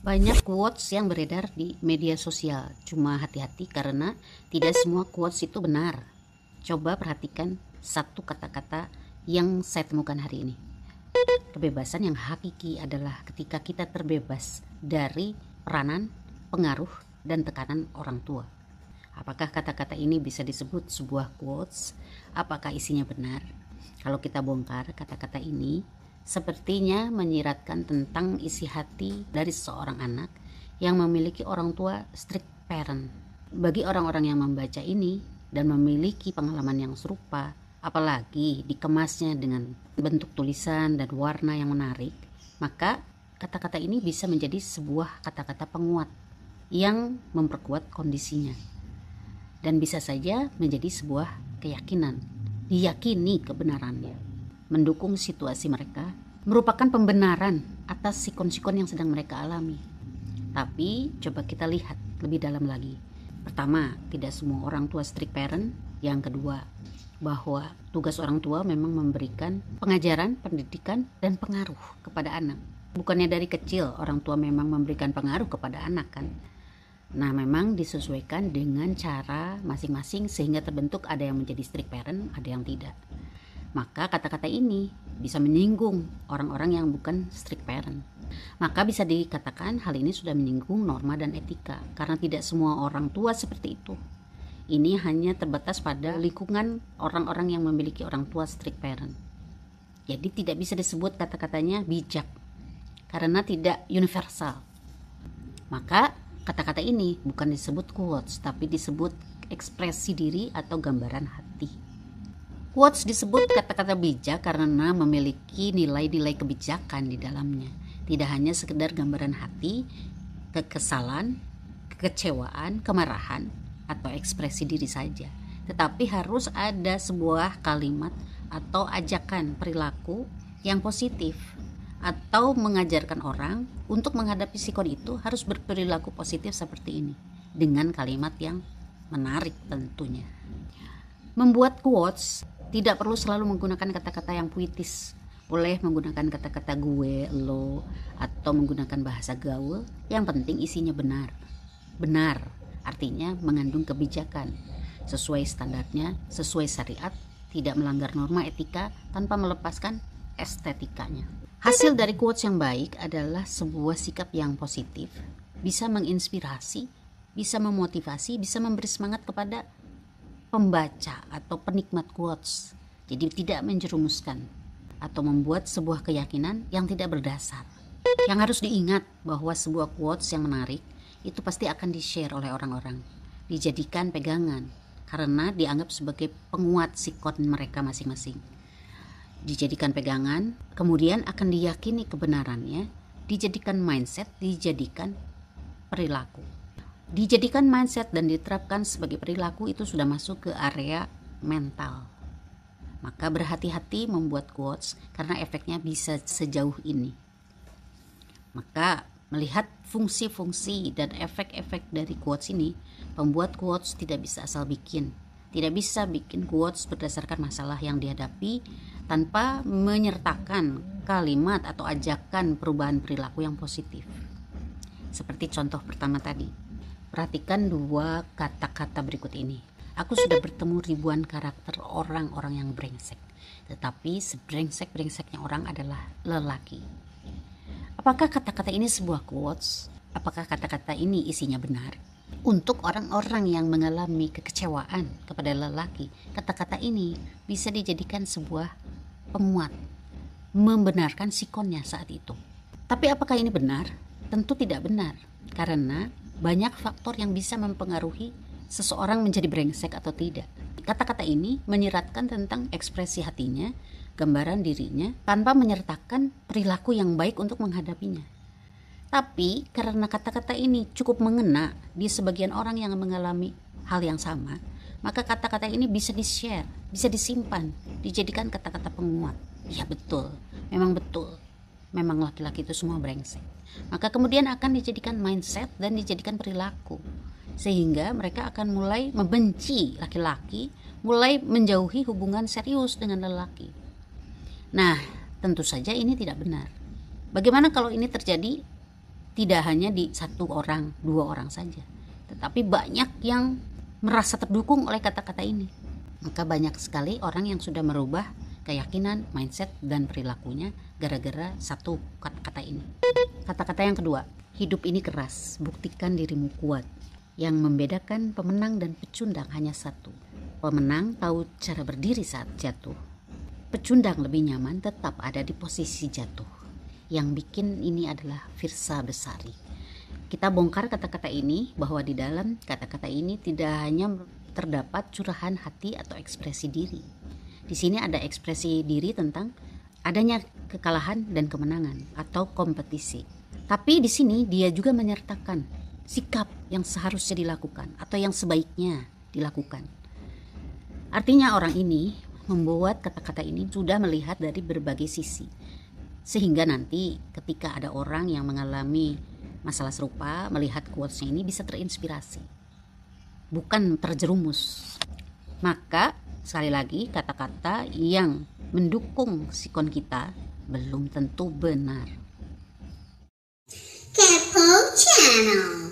Banyak quotes yang beredar di media sosial. Cuma hati-hati karena tidak semua quotes itu benar. Coba perhatikan satu kata-kata yang saya temukan hari ini. Kebebasan yang hakiki adalah ketika kita terbebas dari peranan, pengaruh, dan tekanan orang tua. Apakah kata-kata ini bisa disebut sebuah quotes? Apakah isinya benar? Kalau kita bongkar kata-kata ini, sepertinya menyiratkan tentang isi hati dari seorang anak yang memiliki orang tua strict parent. Bagi orang-orang yang membaca ini dan memiliki pengalaman yang serupa, apalagi dikemasnya dengan bentuk tulisan dan warna yang menarik, maka kata-kata ini bisa menjadi sebuah kata-kata penguat yang memperkuat kondisinya. Dan bisa saja menjadi sebuah keyakinan, diyakini kebenarannya, mendukung situasi mereka, merupakan pembenaran atas sikon-sikon yang sedang mereka alami. Tapi coba kita lihat lebih dalam lagi. Pertama, tidak semua orang tua strict parent. Yang kedua, bahwa tugas orang tua memang memberikan pengajaran, pendidikan, dan pengaruh kepada anak. Bukannya dari kecil orang tua memang memberikan pengaruh kepada anak kan. Nah, memang disesuaikan dengan cara masing-masing sehingga terbentuk ada yang menjadi strict parent, ada yang tidak. Maka kata-kata ini bisa menyinggung orang-orang yang bukan strict parent. Maka bisa dikatakan hal ini sudah menyinggung norma dan etika karena tidak semua orang tua seperti itu. Ini hanya terbatas pada lingkungan orang-orang yang memiliki orang tua strict parent. Jadi tidak bisa disebut kata-katanya bijak karena tidak universal. Maka kata-kata ini bukan disebut quotes, tapi disebut ekspresi diri atau gambaran hati. Quotes disebut kata-kata bijak karena memiliki nilai-nilai kebijakan di dalamnya. Tidak hanya sekedar gambaran hati, kekesalan, kekecewaan, kemarahan, atau ekspresi diri saja. Tetapi harus ada sebuah kalimat atau ajakan perilaku yang positif, atau mengajarkan orang untuk menghadapi sikon itu harus berperilaku positif seperti ini dengan kalimat yang menarik tentunya. Membuat quotes tidak perlu selalu menggunakan kata-kata yang puitis. Boleh menggunakan kata-kata gue, lo, atau menggunakan bahasa gaul. Yang penting isinya benar. Benar artinya mengandung kebijakan sesuai standarnya, sesuai syariat, tidak melanggar norma etika tanpa melepaskan estetikanya. Hasil dari quotes yang baik adalah sebuah sikap yang positif, bisa menginspirasi, bisa memotivasi, bisa memberi semangat kepada pembaca atau penikmat quotes. Jadi tidak menjerumuskan atau membuat sebuah keyakinan yang tidak berdasar. Yang harus diingat bahwa sebuah quotes yang menarik itu pasti akan di-share oleh orang-orang, dijadikan pegangan karena dianggap sebagai penguat sikon mereka masing-masing. Dijadikan pegangan, kemudian akan diyakini kebenarannya, dijadikan mindset, dijadikan perilaku. Dijadikan mindset dan diterapkan sebagai perilaku itu sudah masuk ke area mental. Maka berhati-hati membuat quotes karena efeknya bisa sejauh ini. Maka melihat fungsi-fungsi dan efek-efek dari quotes ini, pembuat quotes tidak bisa asal bikin. Tidak bisa bikin quotes berdasarkan masalah yang dihadapi tanpa menyertakan kalimat atau ajakan perubahan perilaku yang positif. Seperti contoh pertama tadi. Perhatikan dua kata-kata berikut ini. Aku sudah bertemu ribuan karakter orang-orang yang brengsek. Tetapi sebrengsek-brengseknya orang adalah lelaki. Apakah kata-kata ini sebuah quotes? Apakah kata-kata ini isinya benar? Untuk orang-orang yang mengalami kekecewaan kepada lelaki, kata-kata ini bisa dijadikan sebuah penguat, membenarkan sikonnya saat itu. Tapi apakah ini benar? Tentu tidak benar, karena banyak faktor yang bisa mempengaruhi seseorang menjadi brengsek atau tidak. Kata-kata ini menyiratkan tentang ekspresi hatinya, gambaran dirinya, tanpa menyertakan perilaku yang baik untuk menghadapinya. Tapi karena kata-kata ini cukup mengena di sebagian orang yang mengalami hal yang sama, maka kata-kata ini bisa di-share, bisa disimpan, dijadikan kata-kata penguat. Ya betul, memang laki-laki itu semua brengsek. Maka kemudian akan dijadikan mindset dan dijadikan perilaku, sehingga mereka akan mulai membenci laki-laki, mulai menjauhi hubungan serius dengan lelaki. Nah, tentu saja ini tidak benar. Bagaimana kalau ini terjadi tidak hanya di satu orang, dua orang saja, tetapi banyak yang merasa terdukung oleh kata-kata ini. Maka banyak sekali orang yang sudah merubah keyakinan, mindset, dan perilakunya gara-gara satu kata-kata ini. Kata-kata yang kedua, hidup ini keras, buktikan dirimu kuat. Yang membedakan pemenang dan pecundang hanya satu. Pemenang tahu cara berdiri saat jatuh. Pecundang lebih nyaman tetap ada di posisi jatuh. Yang bikin ini adalah Firsa Besari. Kita bongkar kata-kata ini bahwa di dalam kata-kata ini tidak hanya terdapat curahan hati atau ekspresi diri. Di sini ada ekspresi diri tentang adanya kekalahan dan kemenangan atau kompetisi. Tapi di sini dia juga menyertakan sikap yang seharusnya dilakukan atau yang sebaiknya dilakukan. Artinya orang ini membuat kata-kata ini sudah melihat dari berbagai sisi. Sehingga nanti ketika ada orang yang mengalami masalah serupa, melihat quotes-nya ini bisa terinspirasi, bukan terjerumus. Maka sekali lagi, kata-kata yang mendukung sikon kita belum tentu benar. Kepo Channel.